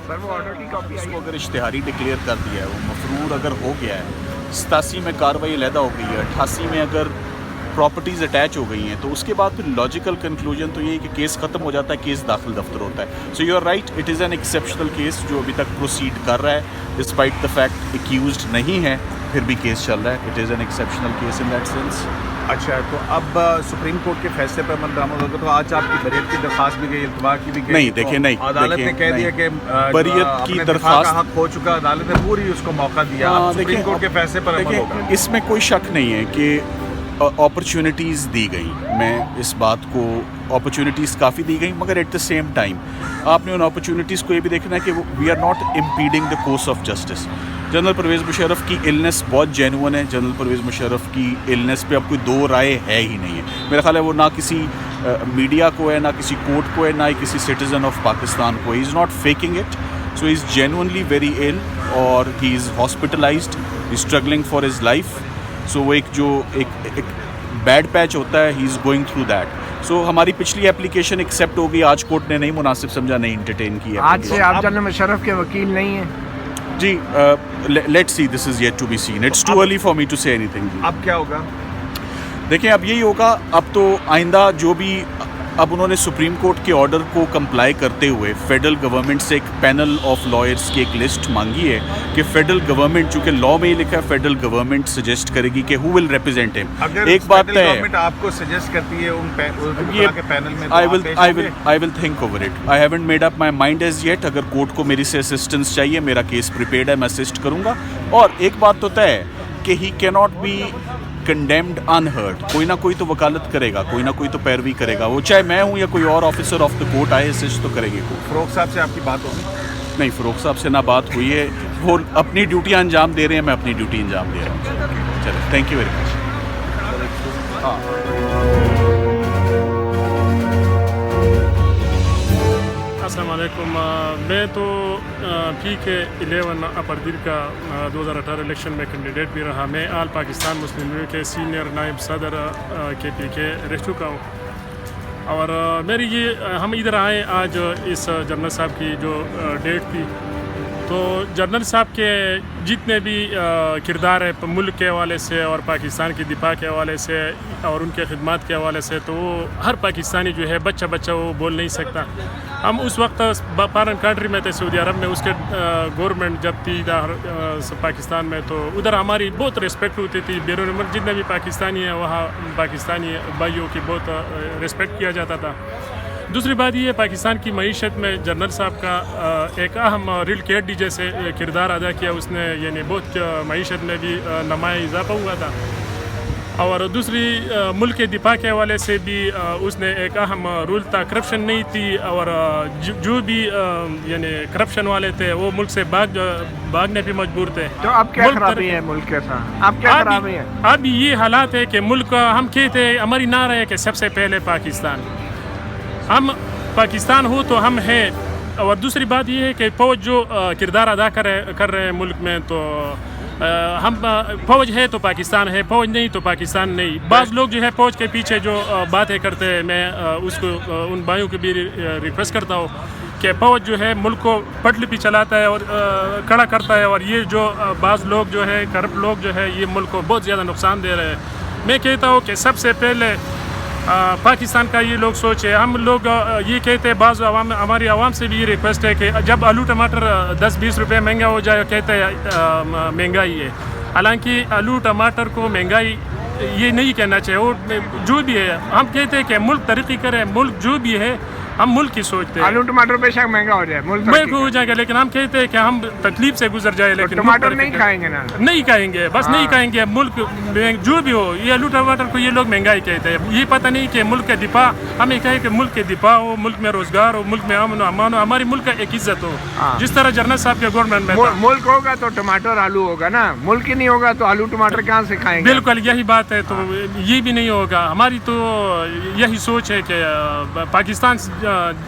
سر وہ آرڈر کی کاپی اس کو اگر اشتہاری ڈکلیئر کر دیا ہے، وہ مفرور اگر ہو گیا ہے، 87 میں کارروائی علیحدہ ہو گئی ہے، 88 میں اگر پراپرٹیز اٹیچ ہو گئی ہیں، تو اس کے بعد پھر لاجیکل کنکلوژن تو یہ ہے کہ کیس ختم ہو جاتا ہے، کیس داخل دفتر ہوتا ہے. So you are right, it is an exceptional case جو ابھی تک پروسیڈ کر رہا ہے، ڈسپائٹ دا فیکٹ ایکیوزڈ نہیں ہے، پھر بھی کیس چل رہا ہے. It is an exceptional case in that sense. اچھا، تو اب سپریم کورٹ کے فیصلے پر عمل درآمد ہوگا، تو آج آپ کی بریت کی درخواست بھی گئی، التوا کی بھی گئی. نہیں دیکھیں، نہیں عدالت نے کہہ دیا کہ بریت کی درخواست کا حق ہو چکا، عدالت نے پوری اس کو موقع دیا. سپریم کورٹ کے فیصلے پر عمل ہوگا. اس میں کوئی شک نہیں ہے کہ اپرچونٹیز دی گئیں، میں اس بات کو اپرچونٹیز کافی دی گئیں، مگر ایٹ دا سیم ٹائم آپ نے ان اپرچونٹیز کو یہ بھی دیکھنا ہے کہ we are not impeding the course of justice. General Pervez Musharraf کی النس بہت جینون ہے. جنرل پرویز مشرف کی النس پہ اب کوئی دو رائے ہے ہی نہیں ہے. میرا خیال ہے وہ نہ کسی میڈیا کو ہے، نہ کسی کورٹ کو ہے، نہ ہی کسی سٹیزن آف پاکستان کو. He is not faking it. So he is genuinely very ill اور he is hospitalized, he is struggling for his life. So وہ ایک بیڈ پیچ ہوتا ہے، he is going through that. So ہماری پچھلی application accept ہو گئی، آج court نے نہیں مناسب سمجھا، نہیں انٹرٹین کیا. آج سے آپ جنرل مشرف کے وکیل نہیں ہیں؟ جی let's see, this is yet to be seen. It's too early for me to say اینی تھنگ. اب کیا ہوگا؟ دیکھیں اب یہی ہوگا. اب تو آئندہ جو بھی اب انہوں نے سپریم کورٹ کے آرڈر کو کمپلائی کرتے ہوئے فیڈرل گورنمنٹ سے ایک پینل آف لائرس کی ایک لسٹ مانگی ہے کہ فیڈرل گورنمنٹ، چونکہ لا میں ہی لکھا ہے فیڈرل گورنمنٹ سجیسٹ کرے گی کہ ہو ول ریپرزینٹ ہم. ایک بات ہے، گورنمنٹ آپ کو سجیسٹ کرتی ہے ان کے پینل میں، I will think over it. I haven't made up my mind as yet. اگر کورٹ کو میری سے اسسٹنس چاہیے، میرا کیس پریپیئرڈ ہے، میں اسسٹ کروں گا. اور ایک بات تو طے ہے کہ ہی کی ناٹ بی کنڈیمڈ انہرڈ. کوئی نہ کوئی تو وکالت کرے گا، کوئی نہ کوئی تو پیروی کرے گا. وہ چاہے میں ہوں یا کوئی اور آفیسر آف دا کورٹ آئے، اسسٹ تو کرے گی کورٹ. فروغ صاحب سے آپ کی بات ہوگی؟ نہیں، فروغ صاحب سے نہ بات ہوئی ہے. وہ اپنی ڈیوٹیاں انجام دے رہے ہیں، میں اپنی ڈیوٹی انجام دے رہا ہوں. چلو، تھینک یو ویری مچ. السلام علیکم. میں تو پی کے 11 اپریل کا 2018 الیکشن میں کینڈیڈیٹ بھی رہا. میں آل پاکستان مسلم لیگ کے سینئر نائب صدر کے پی کے رہ چکا ہوں. اور میری یہ ہم ادھر آئے آج اس جنرل صاحب کی جو ڈیٹ تھی، تو جنرل صاحب کے جتنے بھی کردار ہے ملک کے حوالے سے اور پاکستان کی دفاع کے حوالے سے اور ان کے خدمات کے حوالے سے، تو وہ ہر پاکستانی جو ہے بچہ وہ بول نہیں سکتا. ہم اس وقت فارن کنٹری میں تھے، سعودی عرب میں. اس کے گورنمنٹ جب تھی پاکستان میں، تو ادھر ہماری بہت ریسپیکٹ ہوتی تھی. بیرون ملک جتنے بھی پاکستانی ہیں وہاں پاکستانی بھائیوں کی بہت ریسپیکٹ کیا جاتا تھا. دوسری بات یہ ہے، پاکستان کی معیشت میں جنرل صاحب کا ایک اہم ریل کیڈی جیسے کردار ادا کیا. اس نے یعنی بہت معیشت میں بھی نمایاں اضافہ ہوا تھا. اور دوسری ملک کے دفاع کے حوالے سے بھی اس نے ایک اہم رول تھا. کرپشن نہیں تھی، اور جو بھی یعنی کرپشن والے تھے وہ ملک سے بھاگنے بھی مجبور تھے. تو اب کیا خرابی ہے ملک کے ساتھ؟ اب کیا خرابی ہے؟ اب یہ حالات ہے کہ ملک ہم کہتے ہیں، ہماری نعرہ ہے کہ سب سے پہلے پاکستان. ہم پاکستان ہو تو ہم ہیں. اور دوسری بات یہ ہے کہ فوج جو کردار ادا کر رہے ہیں ملک میں، تو ہم فوج ہے تو پاکستان ہے، فوج نہیں تو پاکستان نہیں. بعض لوگ جو ہے فوج کے پیچھے جو باتیں کرتے ہیں، میں اس کو ان بھائیوں کو بھی ریکویسٹ کرتا ہوں کہ فوج جو ہے ملک کو پٹل پہ چلاتا ہے اور کھڑا کرتا ہے. اور یہ جو بعض لوگ جو ہے کرپٹ لوگ جو ہے، یہ ملک کو بہت زیادہ نقصان دے رہے ہیں. میں کہتا ہوں کہ سب سے پہلے پاکستان کا یہ لوگ سوچے. ہم لوگ یہ کہتے ہیں، بعض عوام، ہماری عوام سے بھی یہ ریکویسٹ ہے کہ جب آلو ٹماٹر 10-20 روپے مہنگا ہو جائے، کہتے ہیں مہنگائی ہے. حالانکہ آلو ٹماٹر کو مہنگائی یہ نہیں کہنا چاہیے. اور جو بھی ہے، ہم کہتے ہیں کہ ملک ترقی کرے. ملک جو بھی ہے، ہم ملک کی سوچتے ہیں. آلو ٹماٹر بے شک مہنگا ہو جائے، ملک ہو جائے گا، لیکن ہم کہتے ہیں کہ ہم تکلیف سے گزر جائے، لیکن ٹماٹر نہیں کھائیں گے نا، نہیں کھائیں گے، بس نہیں کھائیں گے. ملک جو بھی ہو، یہ آلو ٹماٹر کو یہ لوگ مہنگائی کہتے ہیں. یہ پتہ نہیں کہ ملک کا دفاع، ہمیں کہے کہ ملک کے دفاع ہو، ملک میں روزگار ہو، ملک میں امن و امان ہو، ہماری ملک کا ایک عزت ہو. جس طرح جنرل صاحب کے گورنمنٹ میں ملک ہوگا تو ٹماٹر آلو ہوگا نا. ملک ہی نہیں ہوگا تو آلو ٹماٹر کہاں سے کھائیں گے؟ بالکل یہی بات ہے. تو یہ بھی نہیں ہوگا. ہماری تو یہی سوچ ہے کہ پاکستان